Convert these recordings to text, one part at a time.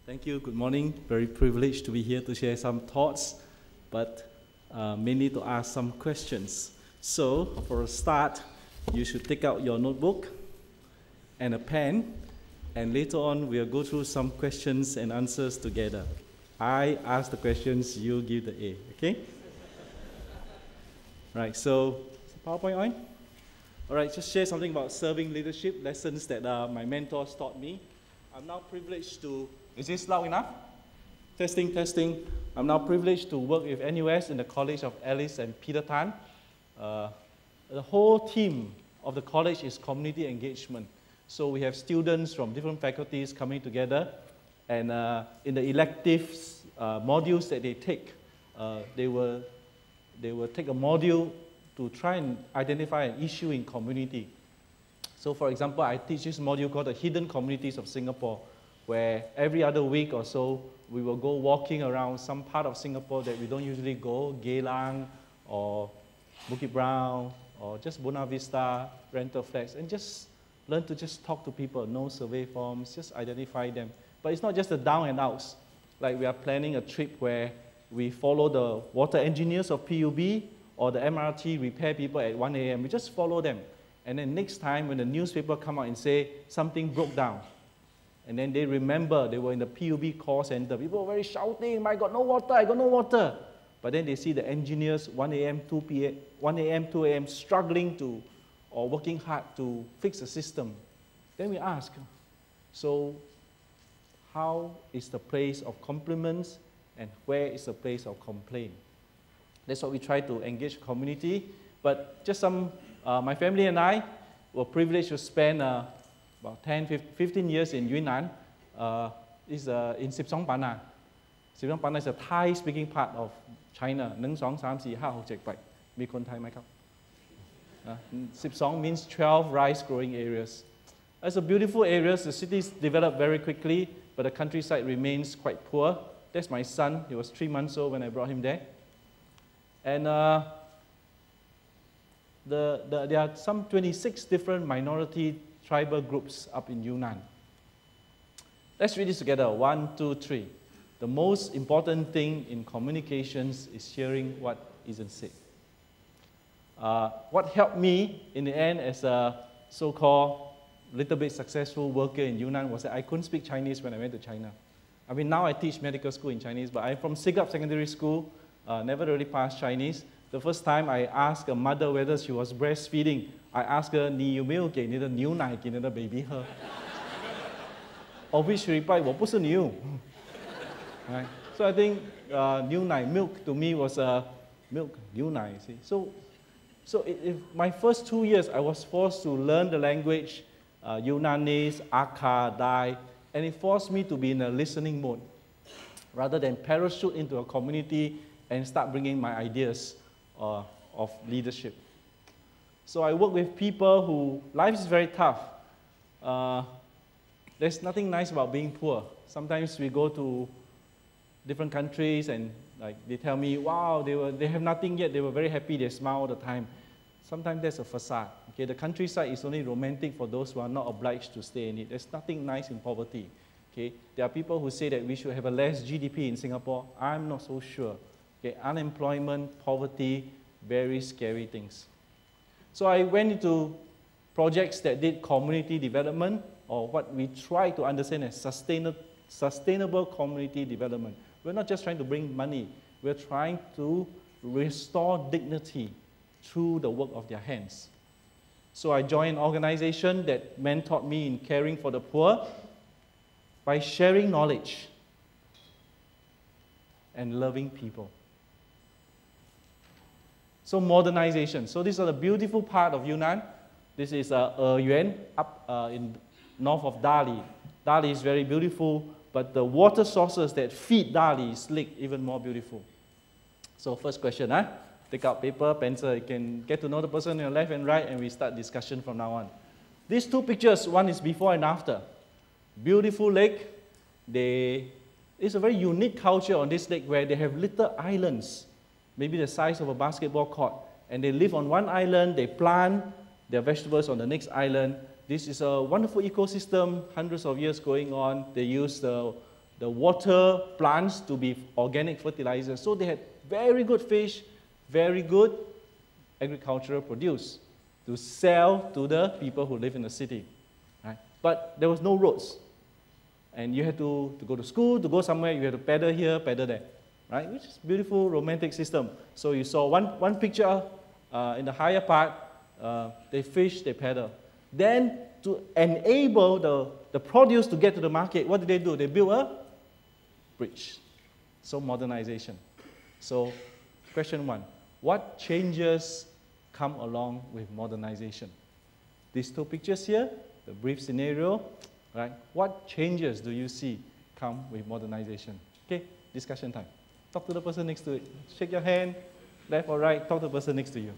Thank you. Good morning. Very privileged to be here to share some thoughts, but mainly to ask some questions. So, for a start, you should take out your notebook and a pen, and later on we'll go through some questions and answers together. I ask the questions, you give the A, okay? Right, so, is the PowerPoint on? All right, just share something about serving leadership, lessons that my mentors taught me. I'm now privileged to, is this loud enough? Testing, testing. I'm now privileged to work with NUS in the College of Alice and Peter Tan. The whole team of the college is community engagement. So we have students from different faculties coming together, and in the electives modules that they take, they will take a module to try and identify an issue in community. So for example, I teach this module called the Hidden Communities of Singapore, where every other week or so, we will go walking around some part of Singapore that we don't usually go, Geylang or Bukit Brown or just Buona Vista, rental flats, and just learn to just talk to people, no survey forms, just identify them. But it's not just the down and outs. Like we are planning a trip where we follow the water engineers of PUB or the MRT repair people at 1 a.m. We just follow them. And then next time when the newspaper come out and say something broke down, and then they remember they were in the PUB call center, people were very shouting, I got no water, I got no water. But then they see the engineers 1 a.m., 2 p.m., 1 a.m., 2 a.m. struggling to, or working hard to fix the system. Then we ask, so how is the place of compliments and where is the place of complaint? That's what we try to engage community. But just my family and I were privileged to spend about 15 years in Yunnan. In Sip Song Pana. Sip Song Pana is a Thai-speaking part of China. 1, 2, 3, 4, 5, 6, 7 มีคนไทยไหมครับ Sip Song means 12 rice-growing areas. It's a beautiful areas. The cities developed very quickly, but the countryside remains quite poor. That's my son. He was 3 months old when I brought him there. And there are some 26 different minority tribal groups up in Yunnan. Let's read this together. 1, 2, 3. The most important thing in communications is hearing what isn't said. What helped me in the end as a so-called little bit successful worker in Yunnan was that I couldn't speak Chinese when I went to China. I mean, now I teach medical school in Chinese, but I'm from Sigap Secondary School, never really passed Chinese. The first time I asked a mother whether she was breastfeeding, I asked her, 你有没有给你的牛奶给你的 baby 喝? Of which she replied, 我不是牛. Right? So I think 牛奶 milk to me was milk, 牛奶, see. So my first 2 years, I was forced to learn the language, Yunnanese, Aka, Dai, and it forced me to be in a listening mode, rather than parachute into a community and start bringing my ideas of leadership. So I work with people who, life is very tough. There's nothing nice about being poor. Sometimes we go to different countries and like they tell me, wow, they have nothing yet, they were very happy, they smile all the time. Sometimes there's a facade. Okay, the countryside is only romantic for those who are not obliged to stay in it. There's nothing nice in poverty. Okay, there are people who say that we should have a less GDP in Singapore. I'm not so sure. Okay, unemployment, poverty, very scary things. So I went into projects that did community development, or what we try to understand as sustainable community development. We're not just trying to bring money. We're trying to restore dignity through the work of their hands. So I joined an organization that mentored me in caring for the poor by sharing knowledge and loving people. So modernization. So these are the beautiful part of Yunnan. This is Yuan up in north of Dali. Dali is very beautiful, but the water sources that feed Dali's lake even more beautiful. So first question, take out paper, pencil. You can get to know the person on your left and right, and we start discussion from now on. These two pictures, one is before and after. Beautiful lake. It's a very unique culture on this lake where they have little islands, maybe the size of a basketball court, and they live on one island, they plant their vegetables on the next island. This is a wonderful ecosystem, hundreds of years going on. They use the the water plants to be organic fertilizer. So they had very good fish, very good agricultural produce to sell to the people who live in the city. Right? But there was no roads. And you had to go to school, to go somewhere, you had to paddle here, paddle there. Right? Which is a beautiful, romantic system. So you saw one picture in the higher part, they fish, they paddle. Then to enable the produce to get to the market, what did they do? They built a bridge. So modernization. So question one, what changes come along with modernization? These two pictures here, the brief scenario, right? What changes do you see come with modernization? Okay, discussion time. Talk to the person next to it. Shake your hand, left or right, talk to the person next to you.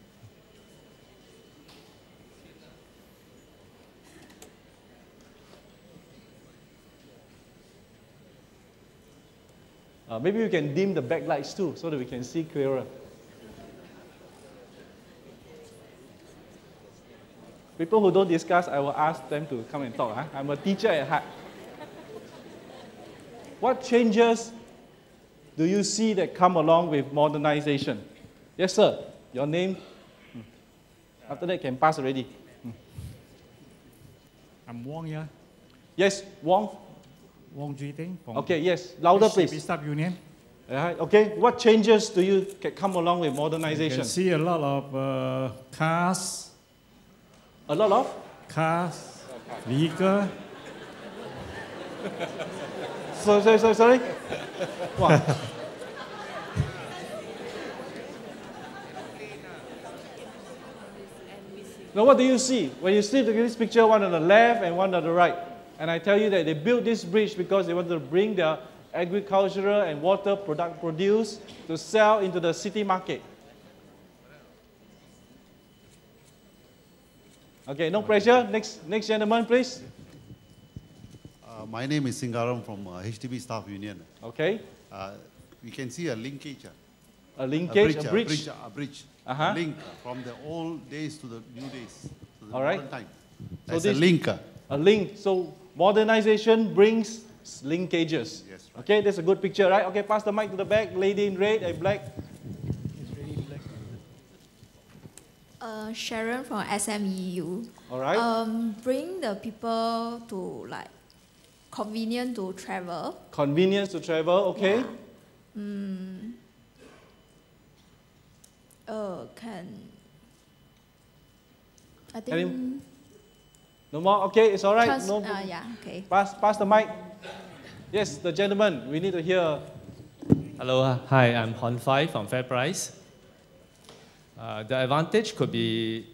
Maybe we can dim the backlights too, so that we can see clearer. People who don't discuss, I will ask them to come and talk. Huh? I'm a teacher at heart. What changes do you see that come along with modernization? Yes, sir. Your name? After that, can pass already. I'm Wong here. Yes, Wong. Wong Juiting from Okay, yes. Louder, please. Staff Union. Okay, what changes do you come along with You modernization? can see a lot of cars. A lot of? Cars, vehicle. Sorry? Wow. Now, what do you see? When you see this picture, one on the left and one on the right. And I tell you that they built this bridge because they wanted to bring their agricultural and water produce to sell into the city market. Okay, no pressure. Next gentleman, please. My name is Singaram from HDB Staff Union. Okay. We can see a linkage. A linkage, a bridge. A bridge. Uh-huh. Link from the old days to the new days, to the All right. modern time. So That's this, a link. A link. So modernization brings linkages. Yes, right. Okay, that's a good picture, right? Okay, pass the mic to the back. Lady in red and black. Sharon from SMEU. All right. Bring the people to like convenient to travel. Convenience to travel, okay. Yeah. I think No more? Okay, it's all right. No. yeah, okay. Pass the mic. Yes, the gentleman. We need to hear. Hello, hi, I'm Hon Fai from FairPrice. The advantage could be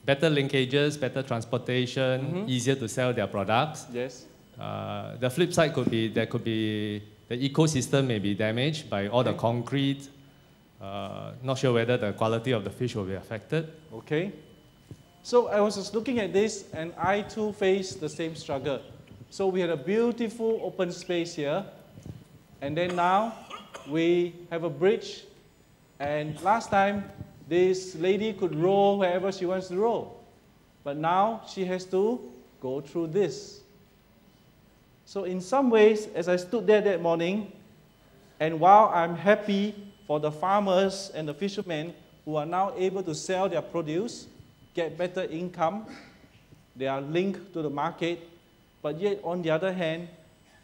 better linkages, better transportation, easier to sell their products. Yes. The flip side could be the ecosystem may be damaged by all the concrete. Not sure whether the quality of the fish will be affected. Okay. So I was just looking at this, and I too faced the same struggle. So we had a beautiful open space here, and then now we have a bridge, and last time this lady could row wherever she wants to row, but now she has to go through this. So in some ways, as I stood there that morning, and while I'm happy for the farmers and the fishermen who are now able to sell their produce, get better income, they are linked to the market, but yet on the other hand,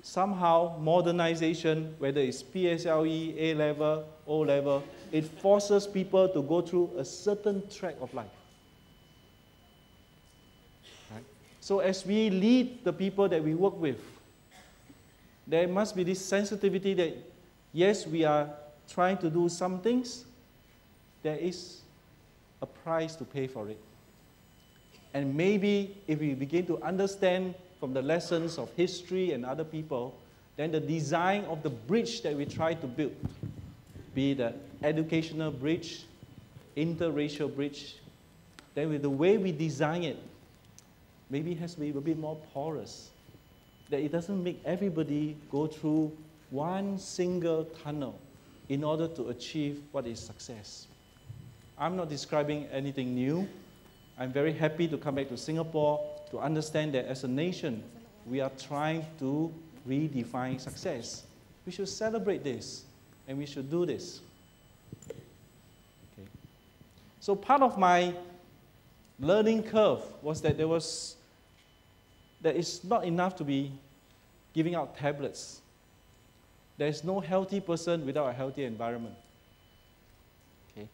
somehow modernization, whether it's PSLE, A-level, O-level, it forces people to go through a certain track of life. Right? So as we lead the people that we work with, there must be this sensitivity that, yes, we are trying to do some things, there is a price to pay for it. And maybe if we begin to understand from the lessons of history and other people, then the design of the bridge that we try to build, be the educational bridge, interracial bridge, then with the way we design it, maybe it has to be a bit more porous, that it doesn't make everybody go through one single tunnel in order to achieve what is success. I'm not describing anything new. I'm very happy to come back to Singapore to understand that as a nation, we are trying to redefine success. We should celebrate this, and we should do this. Okay. So part of my learning curve was that that it's not enough to be giving out tablets. There is no healthy person without a healthy environment. Okay.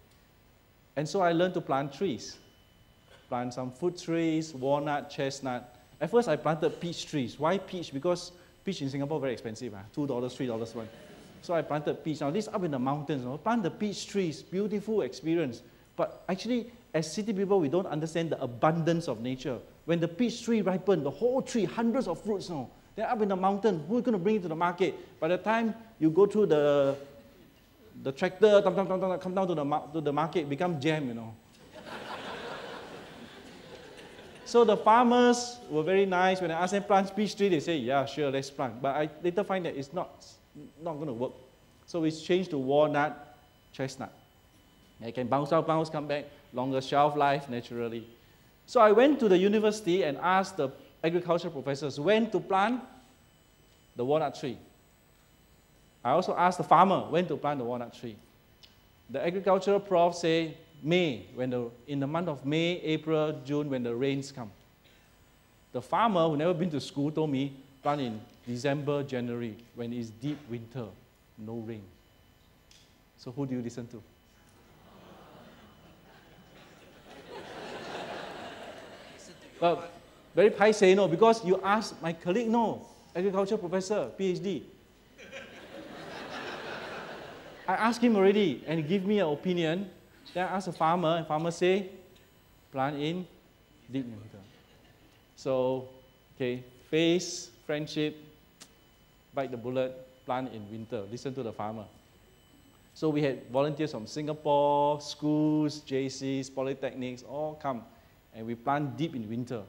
And so I learned to plant trees. Plant some fruit trees, walnut, chestnut. At first I planted peach trees. Why peach? Because peach in Singapore very expensive, $2, $3 one. So I planted peach. Now this up in the mountains, plant the peach trees, beautiful experience. But actually, as city people, we don't understand the abundance of nature. When the peach tree ripened, the whole tree, hundreds of fruits, they're up in the mountain. Who's going to bring it to the market? By the time you go through the tractor, come down to the market, become jam, So the farmers were very nice. When I asked them to plant peach tree, they say, yeah, sure, let's plant. But I later find that it's not going to work. So we changed to walnut, chestnut. It can bounce out, bounce, come back, longer shelf life naturally. So I went to the university and asked the agriculture professors when to plant the walnut tree. I also asked the farmer when to plant the walnut tree. The agricultural prof say May, in the month of May, April, June, when the rains come. The farmer who never been to school told me plant in December, January, when it's deep winter, no rain. So who do you listen to? Well, very paiseh, because you ask my colleague, agriculture professor, PhD. I asked him already, and he gave me an opinion. Then I asked the farmer, and farmer say, plant in deep winter. So, okay, face, friendship, bite the bullet, plant in winter. Listen to the farmer. So we had volunteers from Singapore, schools, JCs, polytechnics, all come. And we plant deep in winter.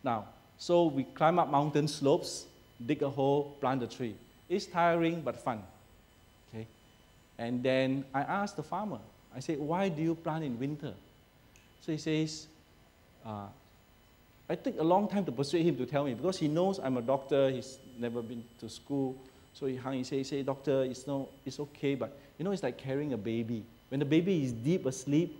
Now, so we climb up mountain slopes, dig a hole, plant the tree. It's tiring but fun. Okay? And then I asked the farmer, I said, why do you plant in winter? So he says, I took a long time to persuade him to tell me, because he knows I'm a doctor, he's never been to school. So he said, doctor, it's okay, but it's like carrying a baby. When the baby is deep asleep,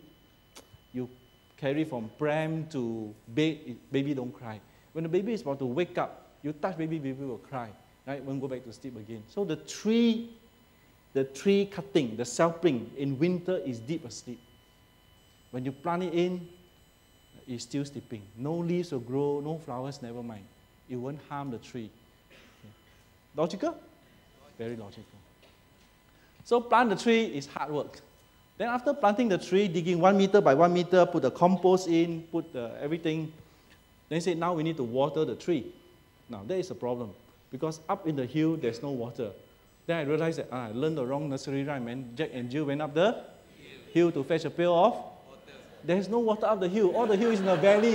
you carry from pram to bed, baby don't cry. When the baby is about to wake up, you touch baby, baby will cry, right? Won't go back to sleep again. So the tree cutting, the sapling in winter is deep asleep. When you plant it in, it's still sleeping. No leaves will grow, no flowers, never mind. It won't harm the tree. Okay. Logical? Very logical. So plant the tree is hard work. Then after planting the tree, digging 1 meter by 1 meter, put the compost in, put everything, then say, now we need to water the tree. Now, that is a problem, because up in the hill, there's no water. Then I realized that I learned the wrong nursery rhyme, and Jack and Jill went up the hill to fetch a pail of water. There's no water up the hill. All the hill is in the valley,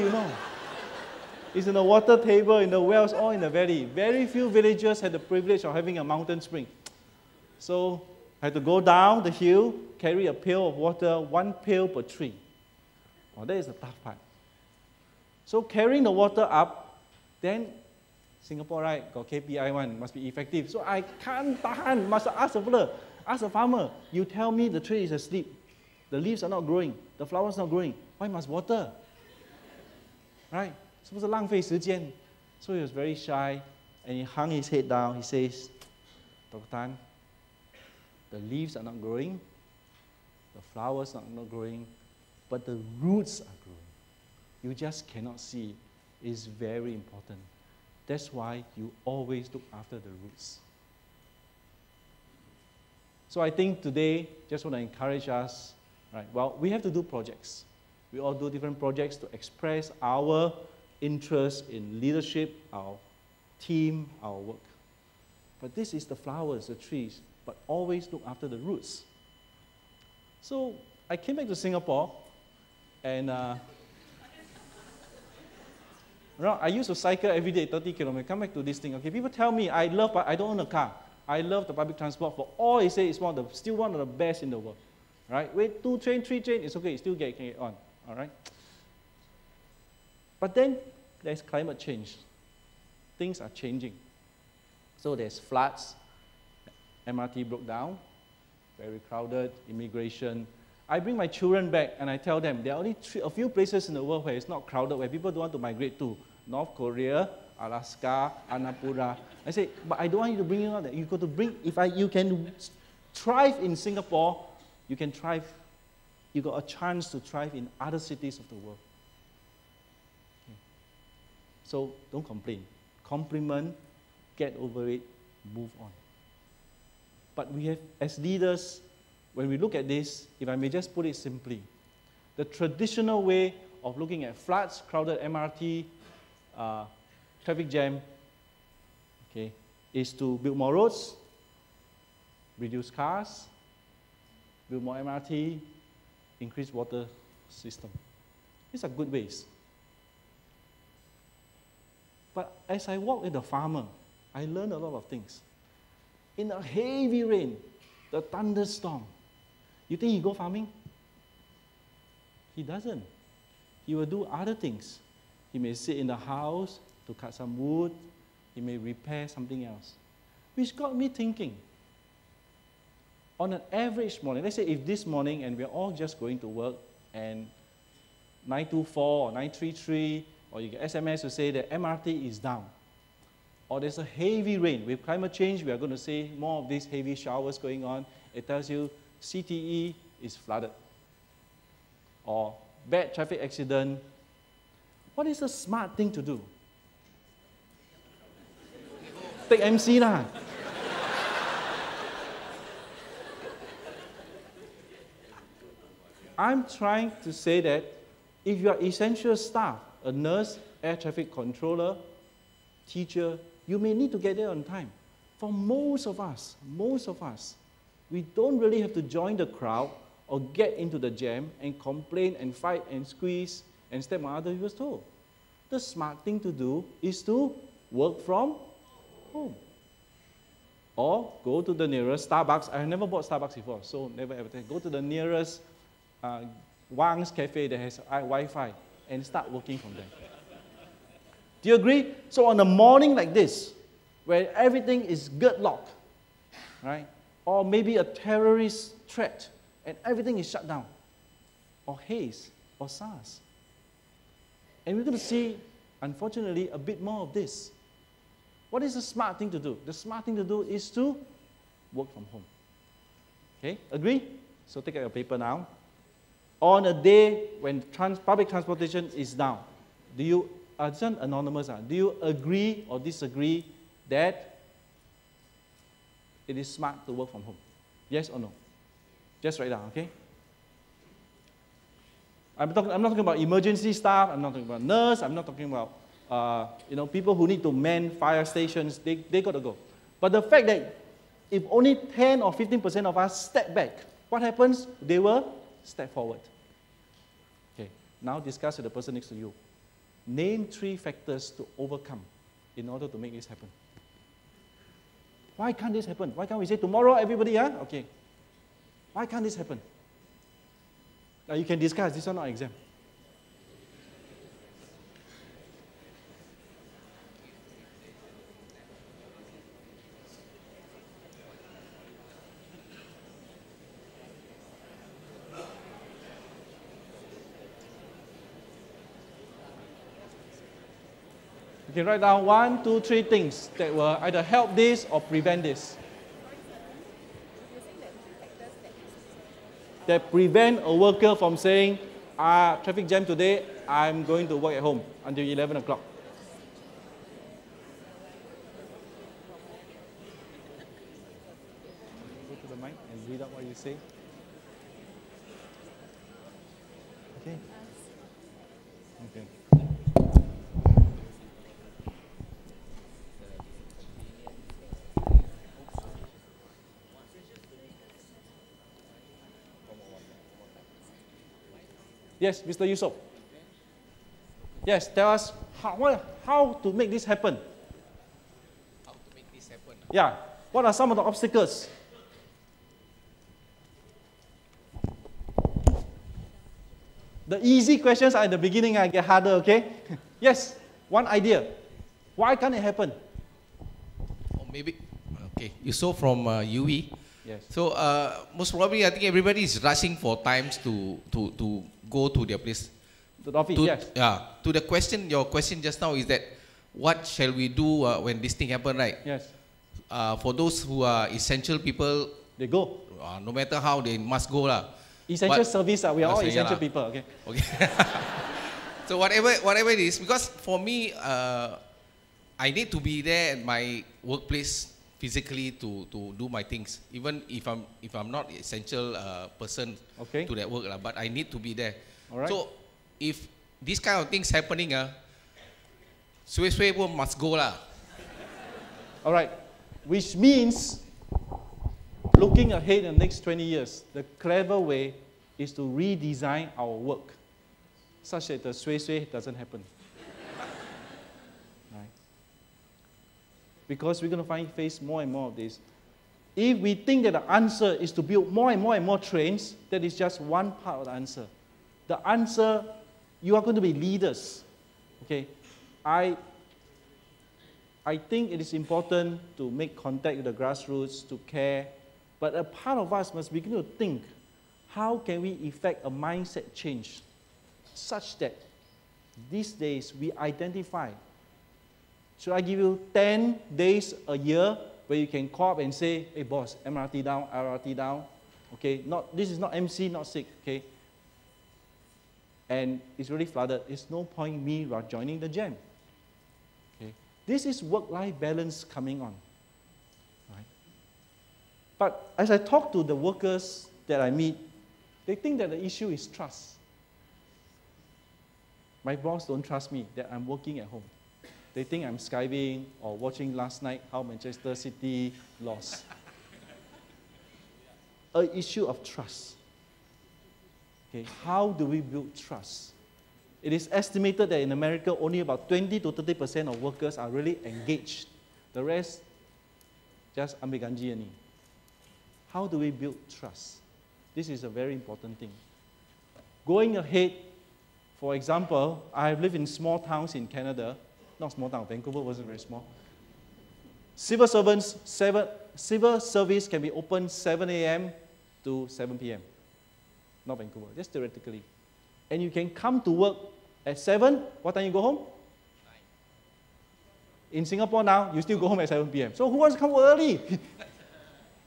It's in the water table, in the wells, all in the valley. Very few villagers had the privilege of having a mountain spring. So I had to go down the hill, carry a pail of water, 1 pail per tree. Oh, that is the tough part. So carrying the water up, then Singapore, right, got KPI one, must be effective. So I can't tahan, must ask the fella, ask the farmer, you tell me the tree is asleep. The leaves are not growing, the flowers are not growing. Why must water? Right? Supposed to 浪费时间. So he was very shy, and he hung his head down. He says, Dr. Tan, the leaves are not growing, the flowers are not growing, but the roots are growing. You just cannot see it. It's very important. That's why you always look after the roots. So I think today, just want to encourage us, right? Well, we have to do projects. We all do different projects to express our interest in leadership, our team, our work. But this is the flowers, the trees, but always look after the roots. So I came back to Singapore, and I used to cycle every day, 30 kilometers, come back to this thing. Okay, people tell me, I don't own a car. I love the public transport. For all they say, it's still one of the best in the world. Right? Wait, 2 train, 3 train, it's okay, still can get on. All right? But then there's climate change. Things are changing. So there's floods. MRT broke down, very crowded, immigration. I bring my children back and I tell them there are only a few places in the world where it's not crowded, where people don't want to migrate to. North Korea, Alaska, Annapurna. I say, but I don't want you to bring you out there. You got to bring, you can thrive in Singapore, you can thrive, you got a chance to thrive in other cities of the world. Okay. So don't complain. Compliment, get over it, move on. But we have, as leaders, when we look at this, if I may just put it simply, the traditional way of looking at floods, crowded MRT, traffic jam, okay, is to build more roads, reduce cars, build more MRT, increase water system. These are good ways. But as I walk with the farmer, I learned a lot of things. In the heavy rain, the thunderstorm, you think he go farming? He doesn't. He will do other things. He may sit in the house to cut some wood. He may repair something else. Which got me thinking. On an average morning, let's say if this morning and we're all just going to work and 924 or 933, or you get SMS to say that MRT is down. Or there's a heavy rain. With climate change, we are going to see more of these heavy showers going on. It tells you CTE is flooded. Or bad traffic accident. What is a smart thing to do? Take MC lah. I'm trying to say that if you are essential staff, a nurse, air traffic controller, teacher, you may need to get there on time. For most of us, we don't really have to join the crowd or get into the jam and complain and fight and squeeze and step on other people's toes. The smart thing to do is to work from home. Or go to the nearest Starbucks. I've never bought Starbucks before, so never ever. Go to the nearest Wang's Cafe that has Wi-Fi and start working from there. Do you agree? So on a morning like this, where everything is gridlocked, right? Or maybe a terrorist threat, and everything is shut down, or haze, or SARS. And we're going to see, unfortunately, a bit more of this. What is the smart thing to do? The smart thing to do is to work from home. Okay, agree? So take out your paper now. On a day when public transportation is down, do you, this one anonymous, do you agree or disagree that it is smart to work from home? Yes or no? Just write down, okay? I'm not talking about emergency staff, I'm not talking about nurse, I'm not talking about people who need to man fire stations, they got to go. But the fact that if only 10 or 15% of us step back, what happens? They will step forward. Okay, now discuss with the person next to you. Name 3 factors to overcome in order to make this happen. Why can't this happen? Why can't we say tomorrow, everybody, okay. Why can't this happen? Now you can discuss, this is not an exam. You can write down 1, 2, 3 things that will either help this or prevent this. That prevent a worker from saying, traffic jam today, I'm going to work at home until 11 o'clock. Go to the mic and read out what you say. Okay. Okay. Yes, Mr. Yusof. Yes, tell us how to make this happen. How to make this happen? Yeah, what are some of the obstacles? The easy questions are at the beginning, I get harder, okay? Yes, one idea. Why can't it happen? Or maybe, Okay, you saw from UE. Yes. So most probably, I think everybody is rushing for times to go to their place. To the office, To, yes. Yeah. To the question, your question just now is that, what shall we do when this thing happen, right? Yes. For those who are essential people, They go. no matter how, they must go lah. Essential service, we are all yeah essential lah. people, okay? Okay. So whatever it is, because for me, I need to be there at my workplace physically to do my things, even if I'm not essential person Okay. to that work lah, but I need to be there. All right. So if this kind of things happening, suay pun must go lah. All right. Which means, looking ahead in the next 20 years, the clever way is to redesign our work such that the suay doesn't happen. Right? Because we're going to face more and more of this. If we think that the answer is to build more and more trains, that is just one part of the answer. The answer, you are going to be leaders. Okay? I think it is important to make contact with the grassroots, to care, but a part of us must begin to think, how can we effect a mindset change such that these days we identify, should I give you 10 days a year where you can call up and say, hey boss, MRT down, okay, this is not MC, not sick, okay, and it's really flooded, it's no point me joining the jam. This is work-life balance coming on. Right? But as I talk to the workers that I meet, they think that the issue is trust. My boss don't trust me that I'm working at home. They think I'm Skyping or watching last night how Manchester City lost. An issue of trust. Okay, how do we build trust? It is estimated that in America, only about 20 to 30% of workers are really engaged. The rest, just ambil ganji ni. How do we build trust? This is a very important thing. Going ahead, for example, I have lived in small towns in Canada. Not small town, Vancouver wasn't very small. Civil service can be open 7 a.m. to 7 p.m. Not Vancouver, just theoretically. And you can come to work at 7, what time you go home? 9. In Singapore now, you still go home at 7 p.m. So who wants to come work early?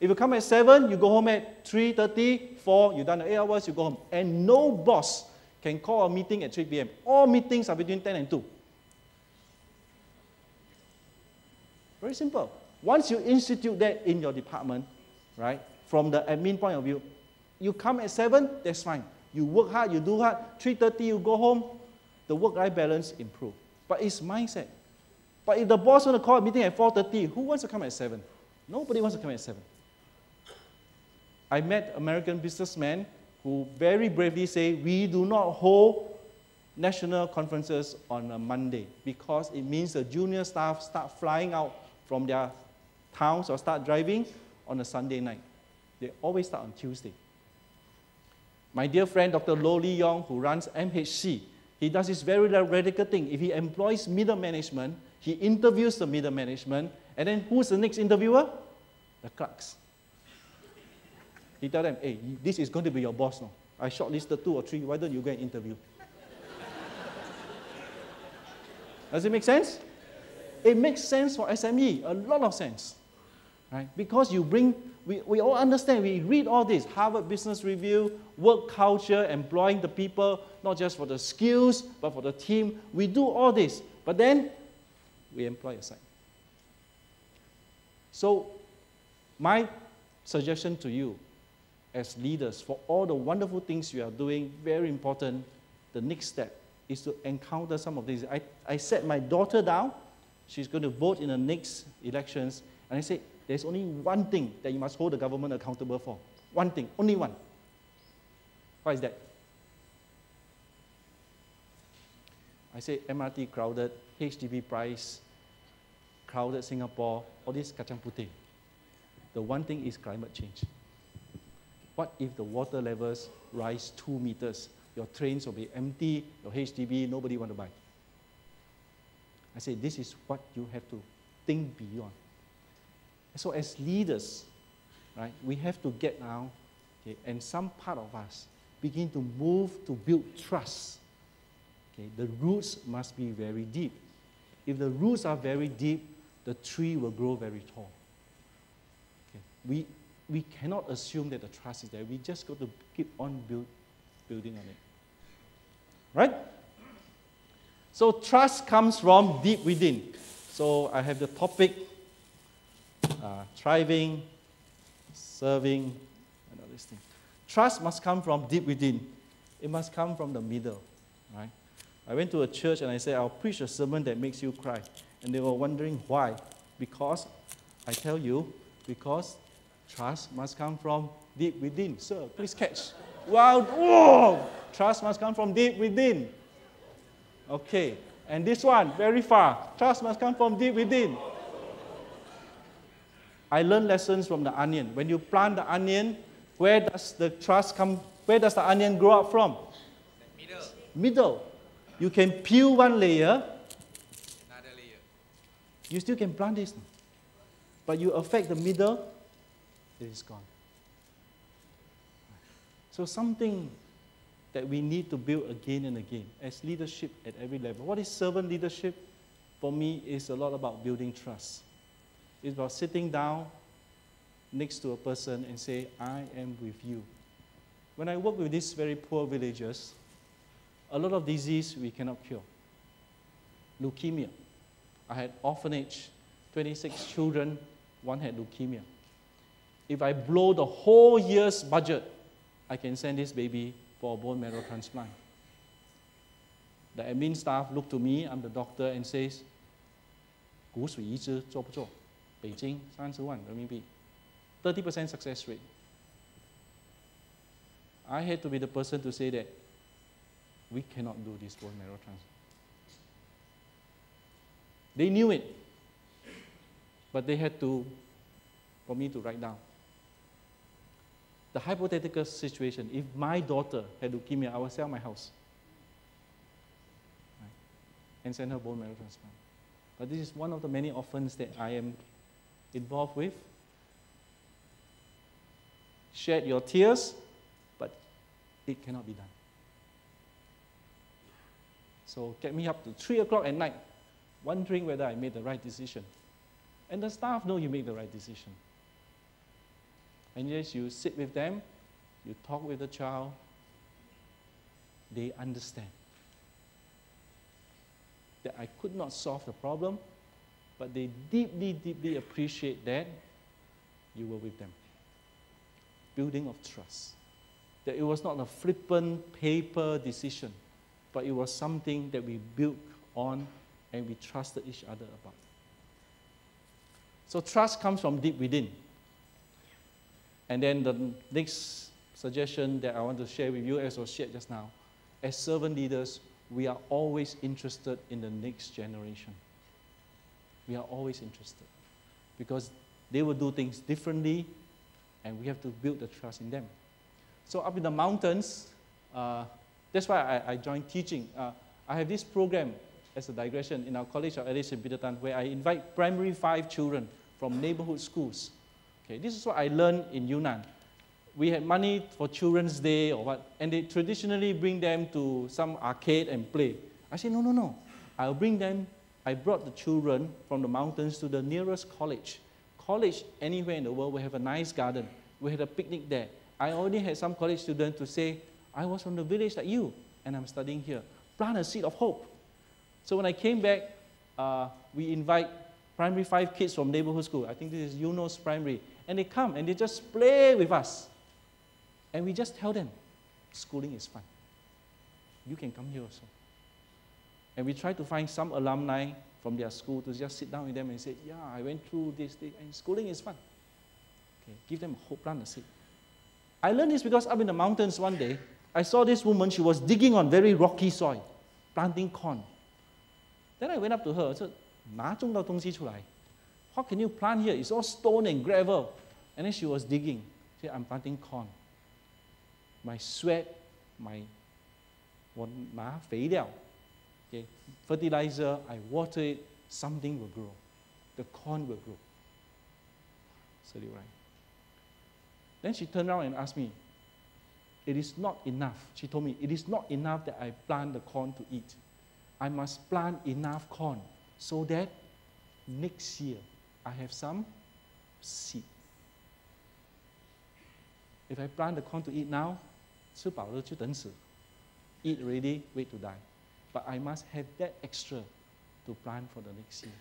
If you come at 7, you go home at 3:30, 4, you've done the 8 hours, you go home. And no boss can call a meeting at 3 p.m. All meetings are between 10 and 2. Very simple. Once you institute that in your department, right, from the admin point of view, you come at 7, that's fine. You work hard, you do hard, 3:30 you go home, the work-life balance improve. But it's mindset. But if the boss wants to call a meeting at 4:30, who wants to come at 7? Nobody wants to come at 7. I met American businessmen who very bravely say, we do not hold national conferences on a Monday because it means the junior staff start flying out from their towns or start driving on a Sunday night. They always start on Tuesday. My dear friend, Dr. Tan Lai Yong, who runs MHC, he does this very radical thing. If he employs middle management, he interviews the middle management, and then who's the next interviewer? The clerks. He tells them, hey, this is going to be your boss now. I shortlisted 2 or 3, why don't you go and interview? Does it make sense? It makes sense for SME, a lot of sense. Right? Because you bring, we all understand, we read all this, Harvard Business Review, work culture, employing the people, not just for the skills, but for the team. We do all this, but then we employ aside. So my suggestion to you as leaders, for all the wonderful things you are doing, very important, the next step is to encounter some of these. I set my daughter down. She's going to vote in the next elections. And I said, there's only one thing that you must hold the government accountable for. One thing, only one. What is that? I say MRT crowded, HDB price, crowded Singapore, all this kacang putih. The one thing is climate change. What if the water levels rise 2 meters? Your trains will be empty, your HDB, nobody want to buy. I say, this is what you have to think beyond. So as leaders, right, we have to get now, okay, and some part of us begin to move to build trust. Okay, the roots must be very deep. If the roots are very deep, the tree will grow very tall. Okay, we cannot assume that the trust is there. We just got to keep on building on it. Right? So trust comes from deep within. So I have the topic, thriving, serving, and all these things. Trust must come from deep within. It must come from the middle. Right? I went to a church and I said, I'll preach a sermon that makes you cry. And they were wondering why. Because, I tell you, because trust must come from deep within. Sir, please catch. Wow, whoa! Trust must come from deep within. Okay, and this one, very far. Trust must come from deep within. I learned lessons from the onion. When you plant the onion, where does the trust come? Where does the onion grow up from? Middle. Middle. You can peel one layer. Another layer. You still can plant this. But you affect the middle, it is gone. So something that we need to build again and again as leadership at every level. What is servant leadership? For me, it's a lot about building trust. It's about sitting down next to a person and say, I am with you. When I work with these very poor villagers, a lot of disease we cannot cure. Leukemia. I had orphanage, 26 children, one had leukemia. If I blow the whole year's budget, I can send this baby for a bone marrow transplant. The admin staff look to me, I'm the doctor, and says, 骨髓移植做不做？北京30万人民币 30% success rate. I had to be the person to say that we cannot do this bone marrow transplant. They knew it, but they had to, for me to write down. The hypothetical situation, if my daughter had leukemia, I would sell my house, right, and send her bone marrow transplant. But this is one of the many orphans that I am involved with. Shed your tears, but it cannot be done. So get me up to 3 o'clock at night, wondering whether I made the right decision. And the staff know you made the right decision. And yes, you sit with them, you talk with the child, they understand that I could not solve the problem, but they deeply, deeply appreciate that you were with them. Building of trust. That it was not a flippant paper decision, but it was something that we built on and we trusted each other about. So trust comes from deep within. And then the next suggestion that I want to share with you, as was shared just now, as servant leaders, we are always interested in the next generation. We are always interested because they will do things differently and we have to build the trust in them. So up in the mountains, that's why I joined teaching. I have this program, as a digression, in our College of Alice in Peter Tan, where I invite primary 5 children from neighborhood schools. Okay, this is what I learned in Yunnan. We had money for Children's Day or what, and they traditionally bring them to some arcade and play. I said, no. I'll bring them. I brought the children from the mountains to the nearest college. College anywhere in the world will have a nice garden. We had a picnic there. I already had some college students to say, I was from the village like you, and I'm studying here. Plant a seed of hope. So when I came back, we invite primary 5 kids from neighborhood school. I think this is Yunnan Primary. And they come and they just play with us. And we just tell them, schooling is fun. You can come here also. And we try to find some alumni from their school to just sit down with them and say, yeah, I went through this thing, and schooling is fun. Okay, give them a hope, plant a seed. I learned this because up in the mountains one day, I saw this woman, she was digging on very rocky soil, planting corn. Then I went up to her, I said, 拿种到东西出来. What can you plant here? It's all stone and gravel. And then she was digging. She said, I'm planting corn. My sweat, okay, fertilizer, I water it, something will grow. The corn will grow. Absolutely right. Then she turned around and asked me, it is not enough. She told me, it is not enough that I plant the corn to eat. I must plant enough corn so that next year I have some seed. If I plant the corn to eat now, 吃饱了就等死. Eat already, wait to die. But I must have that extra to plant for the next year.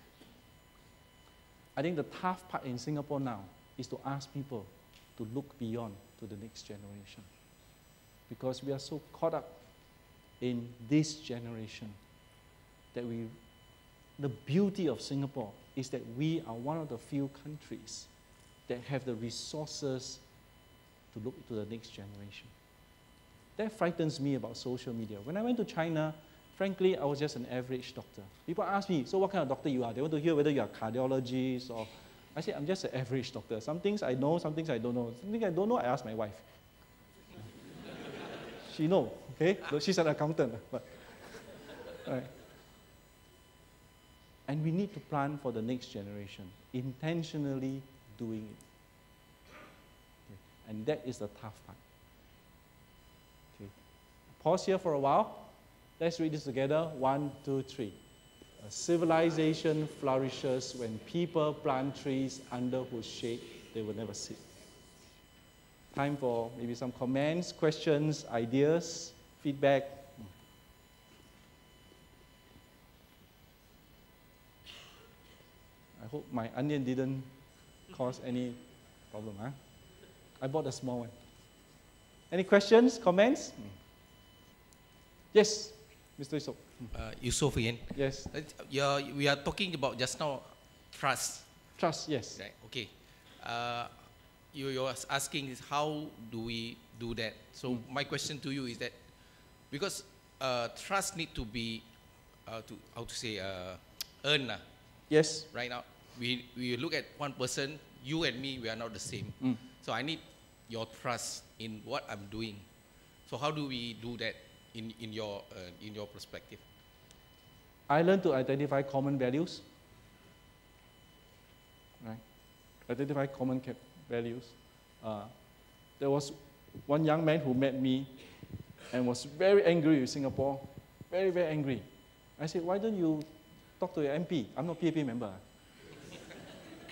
I think the tough part in Singapore now is to ask people to look beyond to the next generation. Because we are so caught up in this generation that the beauty of Singapore is that we are one of the few countries that have the resources to look to the next generation. That frightens me about social media. When I went to China, frankly, I was just an average doctor. People ask me, so what kind of doctor you are? They want to hear whether you are a cardiologist or... I say, I'm just an average doctor. Some things I know, some things I don't know. Something I don't know, I ask my wife. She knows, okay? So she's an accountant. But, right. And we need to plan for the next generation, intentionally doing it. Okay. And that is the tough part. Okay. Pause here for a while. Let's read this together. 1, 2, 3. A civilization flourishes when people plant trees under whose shade they will never sit. Time for maybe some comments, questions, ideas, feedback. I hope my onion didn't cause any problem. Huh? I bought a small one. Any questions, comments? Yes, Mr. Yusuf. Yusuf again. Yes. We are talking about just now trust. Trust, yes. Right, okay. You're asking is how do we do that? So my question to you is that because trust need to be earned. Yes. Right now, we look at one person, you and me, we are not the same. So I need your trust in what I'm doing. So how do we do that in your perspective? I learned to identify common values. Right? Identify common values. There was one young man who met me and was very angry with Singapore. Very, very angry. I said, why don't you talk to your MP? I'm not PAP member.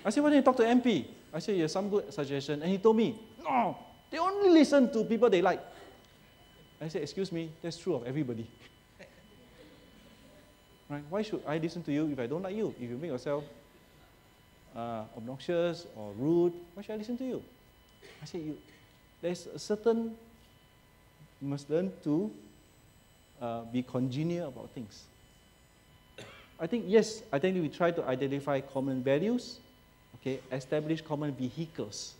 I said, why don't you talk to MP? I said, you have some good suggestion. And he told me, no, they only listen to people they like. I said, excuse me, that's true of everybody. Right? Why should I listen to you if I don't like you? If you make yourself obnoxious or rude, why should I listen to you? I said, there's a certain, you must learn to be congenial about things. I think, yes, I think we try to identify common values, okay, establish common vehicles.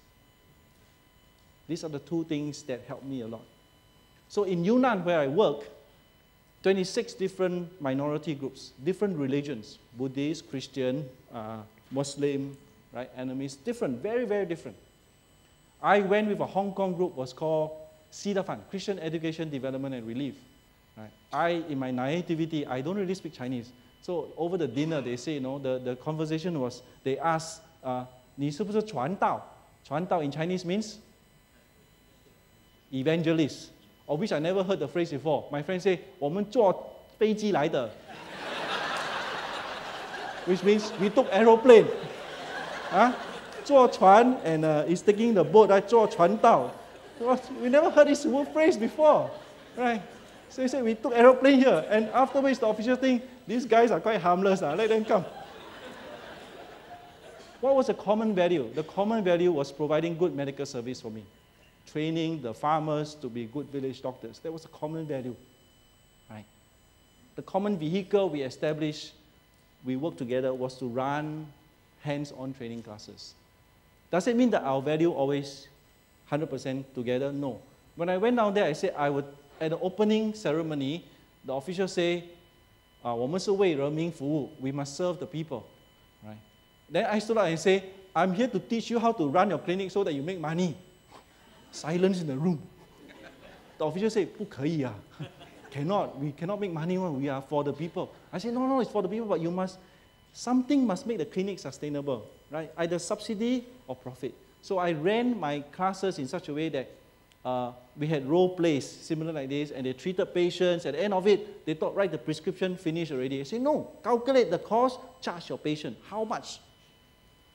These are the two things that help me a lot. So in Yunnan, where I work, 26 different minority groups, different religions, Buddhist, Christian, Muslim, right, enemies, different, very, very different. I went with a Hong Kong group, was called CEDAFAN, Christian Education, Development and Relief. Right? In my naivety, I don't really speak Chinese. So over the dinner, they say, you know, the conversation was, they asked, 你是不是传道? 传道 in Chinese means evangelist. Of which I never heard the phrase before. My friend say, 我们坐飞机来的. Which means we took aeroplane. 坐船 and is taking the boat, right? 坐船道. We never heard this phrase before. Right? So he said, we took aeroplane here. And afterwards, the official think, these guys are quite harmless. Let them come. What was the common value? The common value was providing good medical service for me. Training the farmers to be good village doctors. That was a common value. Right? The common vehicle we established, we worked together, was to run hands-on training classes. Does it mean that our value always 100% together? No. When I went down there, I said I would, at the opening ceremony, the official say, 我们是为人民服务. We must serve the people. Right? Then I stood up and say, I'm here to teach you how to run your clinic so that you make money. Silence in the room. The official said, 不可以啊. We cannot make money when we are for the people. I said, no, it's for the people, but you must, something must make the clinic sustainable. right? Either subsidy or profit. So I ran my classes in such a way that we had role plays similar like this, and they treated patients. At the end of it, they thought, right, the prescription finished already. I say, no, calculate the cost, charge your patient. How much?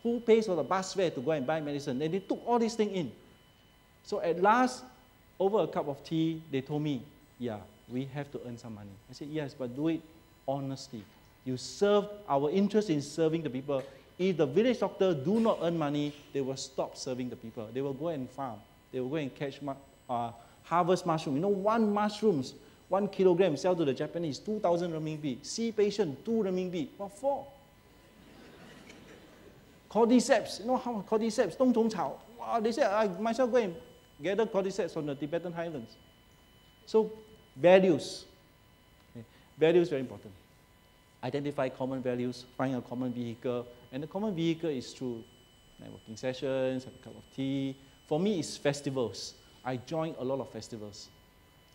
Who pays for the bus fare to go and buy medicine? And they took all these things in. So at last, over a cup of tea, they told me, yeah, we have to earn some money. I said, yes, but do it honestly. You serve, our interest in serving the people. If the village doctor do not earn money, they will stop serving the people. They will go and farm. They will go and catch, harvest mushroom. You know, 1 kilogram sell to the Japanese, 2,000 renminbi. See patient, 2 renminbi. What for? Cordyceps, you know how cordyceps, 冬虫草. Wow, they said, I myself go and gather cordyceps from the Tibetan highlands. So, values. Okay. Values is very important. Identify common values, find a common vehicle, and the common vehicle is through networking sessions, have a cup of tea. For me, it's festivals. I join a lot of festivals.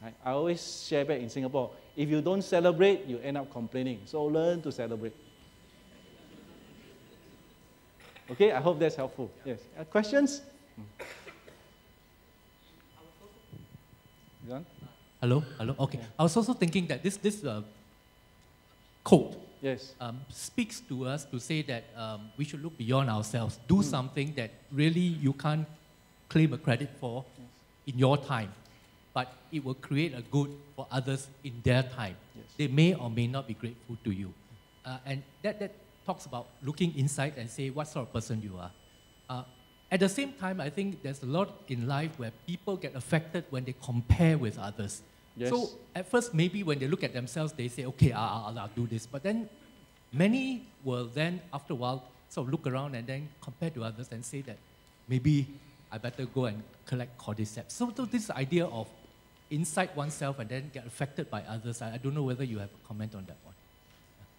Right? I always share back in Singapore, if you don't celebrate, you end up complaining. So learn to celebrate. Okay, I hope that's helpful. Yes. Questions? John? Hello. Okay. Yeah. I was also thinking that this quote, yes, speaks to us to say that we should look beyond ourselves, do something that really you can't claim a credit for in your time, but it will create a good for others in their time. Yes. They may or may not be grateful to you, and that talks about looking inside and say what sort of person you are. At the same time, I think there's a lot in life where people get affected when they compare with others. Yes. So at first, maybe when they look at themselves, they say, okay, I'll do this. But then many will then, after a while, sort of look around and then compare to others and say that maybe I better go and collect cordyceps. So this idea of inside oneself and then get affected by others, I don't know whether you have a comment on that one.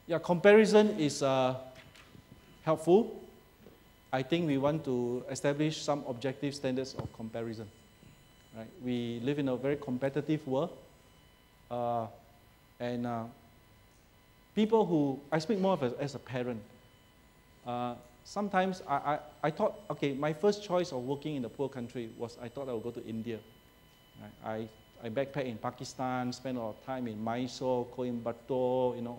Yeah, comparison is helpful. I think we want to establish some objective standards of comparison. Right? We live in a very competitive world. People who, I speak more of as a parent. Sometimes I thought, okay, my first choice of working in a poor country was I thought I would go to India. Right? I backpacked in Pakistan, spent a lot of time in Mysore, Coimbatore, you know,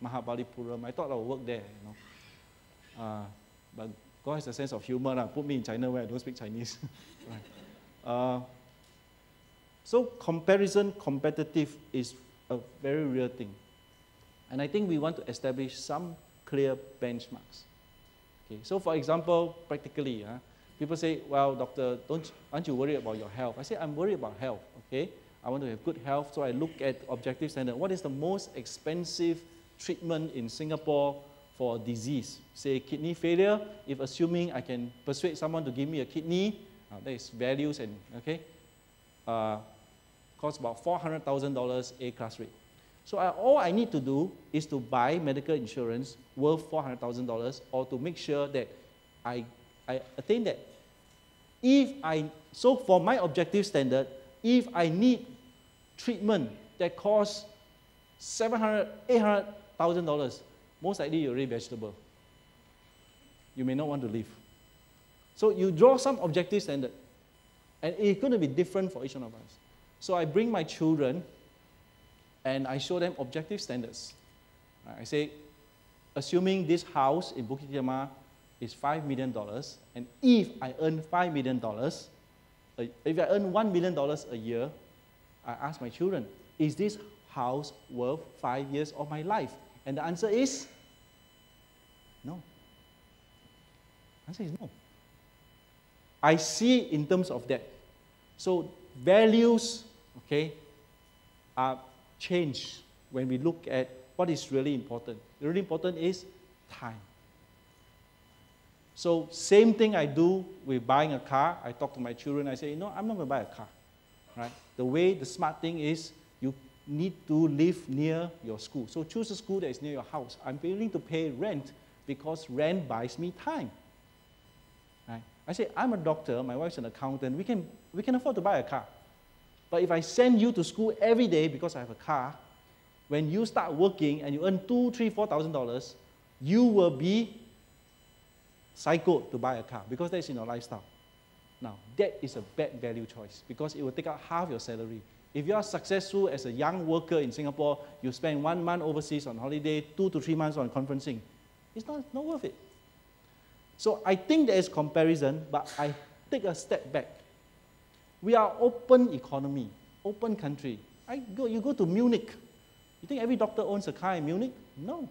Mahabalipuram. I thought I would work there, you know. But God has a sense of humor. Put me in China where I don't speak Chinese. Right. So comparison, competitive is a very real thing. And I think we want to establish some clear benchmarks. Okay, so for example, practically, people say, well, doctor, aren't you worried about your health? I say, I'm worried about health, okay? I want to have good health, so I look at objective standard. What is the most expensive treatment in Singapore for a disease? Say kidney failure, if assuming I can persuade someone to give me a kidney, that is values and, okay? Costs about $400,000 A-class rate. So all I need to do is to buy medical insurance worth $400,000 or to make sure that I attain that. So for my objective standard, if I need treatment that costs $700,000, $800,000, most likely you're already vegetable. You may not want to live. So you draw some objective standard, and it's going to be different for each one of us. So I bring my children, and I show them objective standards. I say, assuming this house in Bukit Timah is $5 million, and if I earn $5 million, if I earn $1 million a year, I ask my children, is this house worth 5 years of my life? And the answer is no. The answer is no. I see in terms of that. So values, okay, are changed when we look at what is really important. Really important is time. So same thing I do with buying a car. I talk to my children. I say, no, I'm not going to buy a car. Right? The smart thing is you need to live near your school. So choose a school that is near your house. I'm willing to pay rent because rent buys me time. Right? I say, I'm a doctor. My wife's an accountant. We can afford to buy a car. But if I send you to school every day because I have a car, when you start working and you earn $2,000, $3,000, $4,000, you will be psycho to buy a car because that's in your lifestyle. Now, that is a bad value choice because it will take out half your salary. If you are successful as a young worker in Singapore, you spend 1 month overseas on holiday, 2 to 3 months on conferencing. It's not worth it. So I think there is comparison, but I take a step back. We are open economy, open country. You go to Munich. You think every doctor owns a car in Munich? No.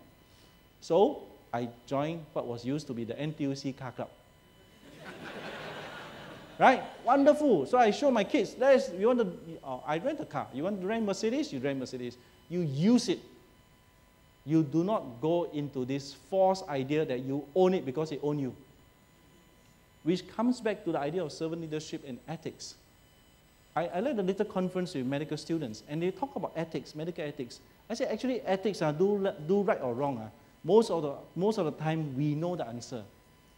So I joined what was used to be the NTUC car club. Right? Wonderful. So I show my kids, I rent a car. You want to rent Mercedes? You rent Mercedes. You use it. You do not go into this false idea that you own it because it owns you. Which comes back to the idea of servant leadership and ethics. I led a little conference with medical students, and they talk about ethics, medical ethics. I said, actually, ethics do right or wrong. Most of the time, we know the answer.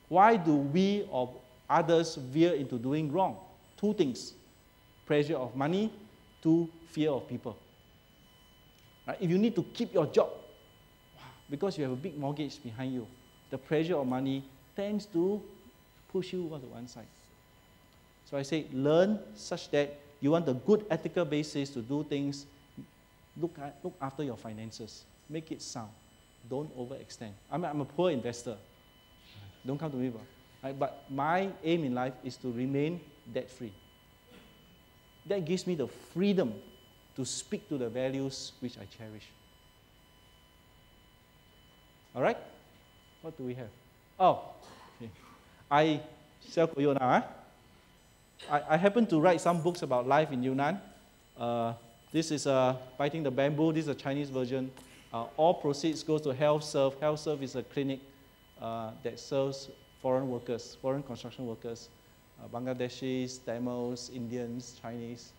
Why do we or others veer into doing wrong? 2 things. Pressure of money, 2, fear of people. Right? If you need to keep your job, because you have a big mortgage behind you, the pressure of money tends to push you to one side. So I say, learn such that you want a good ethical basis to do things. Look after your finances. Make it sound. Don't overextend. I'm a poor investor. Don't come to me. Right? But my aim in life is to remain debt-free. That gives me the freedom to speak to the values which I cherish. All right? What do we have? Oh, okay. I share for you now. I happen to write some books about life in Yunnan. This is Biting the Bamboo. This is a Chinese version. All proceeds goes to Health Serve. Health Serve is a clinic that serves foreign workers, foreign construction workers, Bangladeshis, Tamils, Indians, Chinese.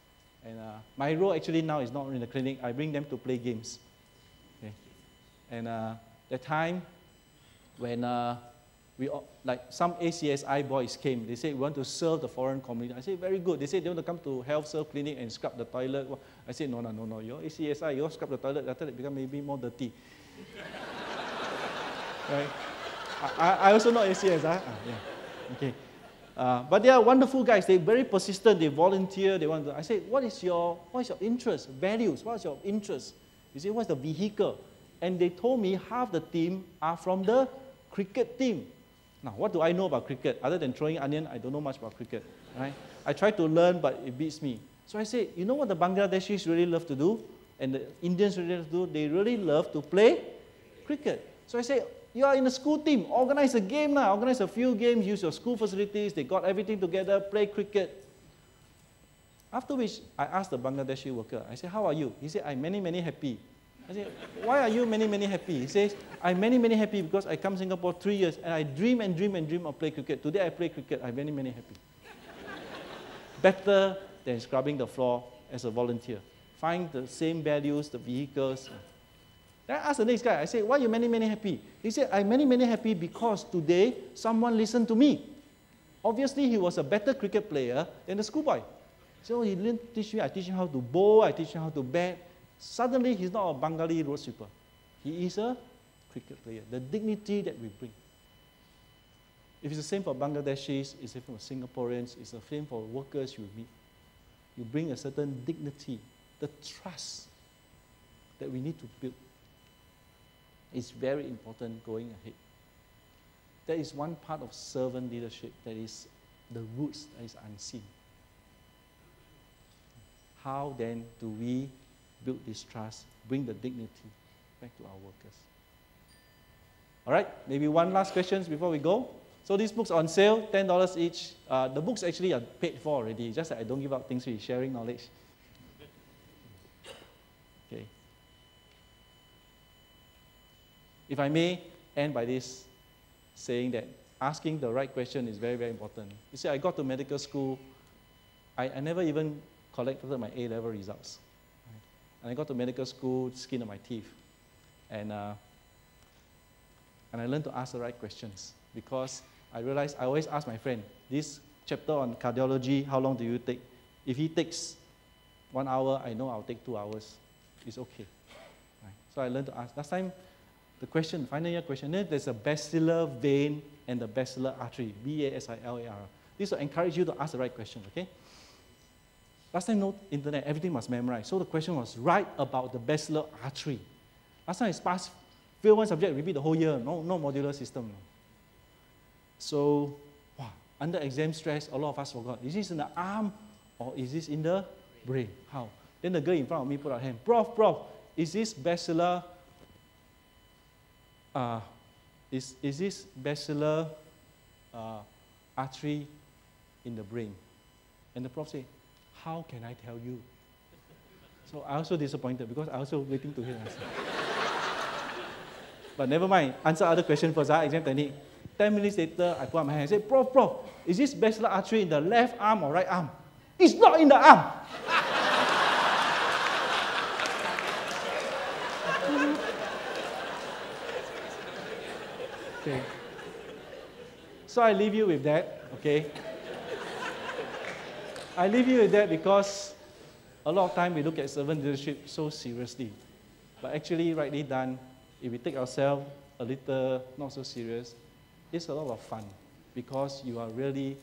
And my role actually now is not in the clinic. I bring them to play games. Okay. And the time when like some ACSI boys came, they said, we want to serve the foreign community. I said, very good. They said they want to come to Health Serve Clinic and scrub the toilet. I said, no. Your ACSI, you scrub the toilet, after it become maybe more dirty. Right? I also know ACSI. Yeah. Okay. But they are wonderful guys. They're very persistent. They volunteer. They want to. I said, what is your interest? Values. What's your interest? You say, what's the vehicle? And they told me half the team are from the cricket team. Now, what do I know about cricket? Other than throwing onion, I don't know much about cricket. Right? I try to learn, but it beats me. So I say, you know what the Bangladeshis really love to do? And the Indians really love to do? They really love to play cricket. So I say, you are in a school team. Organize a game now. Organize a few games. Use your school facilities. They got everything together. Play cricket. After which, I asked the Bangladeshi worker. I said, how are you? He said, I'm many happy. I said, why are you many happy? He says, I'm many happy because I come to Singapore 3 years and I dream of play cricket. Today I play cricket. I'm many happy. Better than scrubbing the floor as a volunteer. Find the same values, the vehicles. Then I asked the next guy, I said, why are you many happy? He said, I'm many happy because today someone listened to me. Obviously, he was a better cricket player than the schoolboy. So he didn't teach me. I teach him how to bowl. I teach him how to bat. Suddenly, he's not a Bengali road sweeper. He is a cricket player. The dignity that we bring. If it's the same for Bangladeshis, it's the same for Singaporeans, it's the same for workers you meet. You bring a certain dignity, the trust that we need to build. It's very important going ahead. That is one part of servant leadership that is the roots that is unseen. How then do we build this trust, bring the dignity back to our workers? All right, maybe one last question before we go. So these books are on sale, $10 each. The books actually are paid for already, just that I don't give out things free, sharing knowledge. Okay. If I may end by this, saying that asking the right question is very important. You see, I got to medical school, I never even collected my A-level results. Right? And I got to medical school, skin of my teeth. And I learned to ask the right questions because I realized I always ask my friend, this chapter on cardiology, how long do you take? If he takes 1 hour, I know I'll take 2 hours. It's okay. Right? So I learned to ask. Last time, the question, final year question, there's a basilar vein and the basilar artery, B-A-S-I-L-A-R. This will encourage you to ask the right question, okay? Last time, no internet, everything was memorized. So the question was, write about the basilar artery. Last time it's passed, fail one subject, repeat the whole year, no modular system. So, wow, under exam stress, a lot of us forgot. Is this in the arm or is this in the brain? How? Then the girl in front of me put her hand, Prof, is this basilar, is this basilar artery in the brain? And the prof said, how can I tell you? So I also disappointed because I also waiting to hear the answer. But never mind, answer other question first, exam technique. 10 minutes later, I put up my hand and said, Prof, is this basilar artery in the left arm or right arm? It's not in the arm. Okay. So I leave you with that, okay? I leave you with that because a lot of time we look at servant leadership so seriously. But actually, rightly done, if we take ourselves a little not so serious, it's a lot of fun because you are really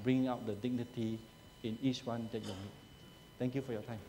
bringing out the dignity in each one that you meet. Thank you for your time.